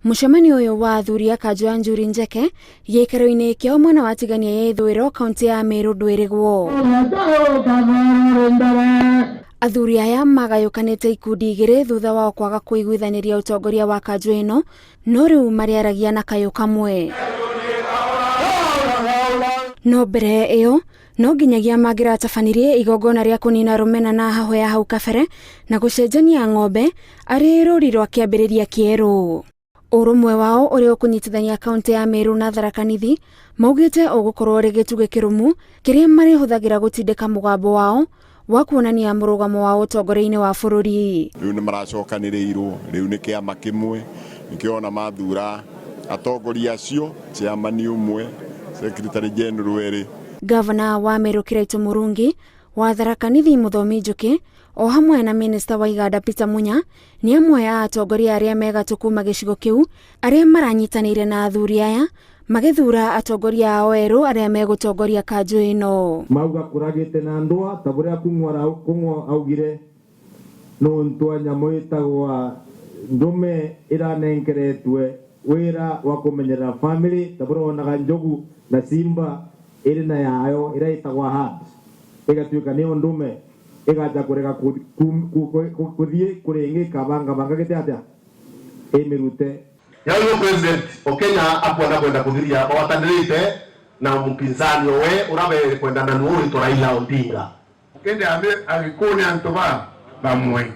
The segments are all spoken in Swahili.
Mucemanio uyu wa athuri a kayu ya Njuri Ncheke giikaro-ini kia mwena wa tigania ya ithwiro kaunti ya Meru ndwirigwo. Athuri aya magayukanite ikundi igiri thutha wa kwaga kuiguithaniria utongoria wa kayu ino, no riu mariaragia na kayu kamwe. No mbere iyo no nginyagia mangiratabanirie igongona ria kunina rumena na haho ya hau kabere na gucenjania ng'ombe ari ruri rwa kiambiriria kieru. Urumwe wao uri ukunyitithania kaunti ya Meru na tharakanithi maugite ugukorwo ri gituge kirumu kiria marihuthagira gutindika mugambo wao wa kuonania murugamo wa utongoria-ini wa bururi. Riu ni maracokaniriirwo, riu ni kiama kimwe nikiona mathura atongoria acio chairman umwe secretary general eri. Governor wa Meru Kiraitu Murungi, wa tharakanithi Muthomi Njuki o hamwe na minister wa iganda Peter Munya ni amwe ya atongoria aria megatu kuma gicigo kiu aria maranyitanire na athuri aya magithura atongoria ao eru aria megutongoria kayu ino. Mauga kuragite na ndua taburia kung'wa augire no ntwa nyamu itagwa ndume iranengeretwe wira wa kumenyerera family taburia onaga njogu na simba iri na yayo ira itagwa hard igatuika ni ndume igaja kurega kuthie kuringika banga gite atia emirute yayo president okenya akwenda kwenda kuthiria watandirite na mpinzani we urabe kwenda na nuru to Raila Odinga ukende ambe agikone antoba bamwe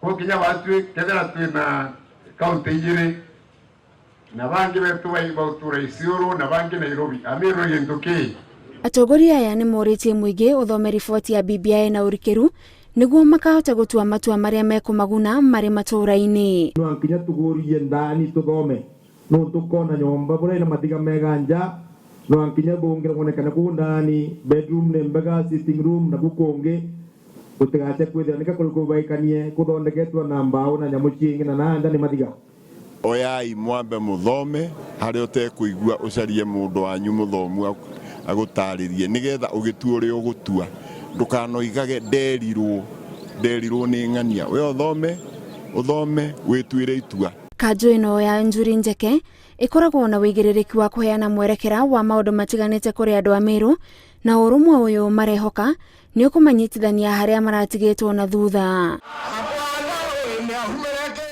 ko kinya watu kedera tuna kaunti yire na bangi betu bautura isiuru na bangi Nairobi amiro yenduki. Atongoria aya ni moritie muingi uthome riboti ya BBI na urikiru niguo makahota gutua matua maria mekumaguna mari matura-ini. No ankinya tugurie ndani tuthome no tukona nyomba bura ina matiga meganja no ankinya bongira kuonekana ku ndani bedroom ne mbega sitting room na kukonge utigache kwithira nika kubaikanie kuthondeketwa na mbao na nyamu cingi na nanda ni matiga. Oyai mwambe muthome hari utekuigua ucarie mundu wanyu muthomu agutaririe nigetha ugitua uri ugutua ndukanoigage nderirwo ni ng'ania we uthome wituire itua. Kayu ino ya Njuri Ncheke ikoragwo na wigiririku wa kuheana mwerekera wa maundu matiganite kuri andu a Meru na urumwe uyu marehoka ni ukumanyitithania haria maratigitwo na thutha.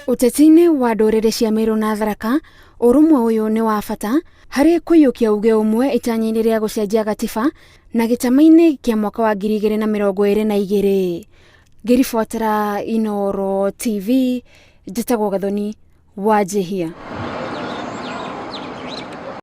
Uteti-ini wa ndurire cia Meru na Tharaka urumwe uyu ni wa bata hari kuyukia uge umwe itanya-ini ria gucenjia gatiba na gitama-ini kia mwaka wa 2022. Ngiribotera Inooro TV, njitagwo Gathoni wa Jehia.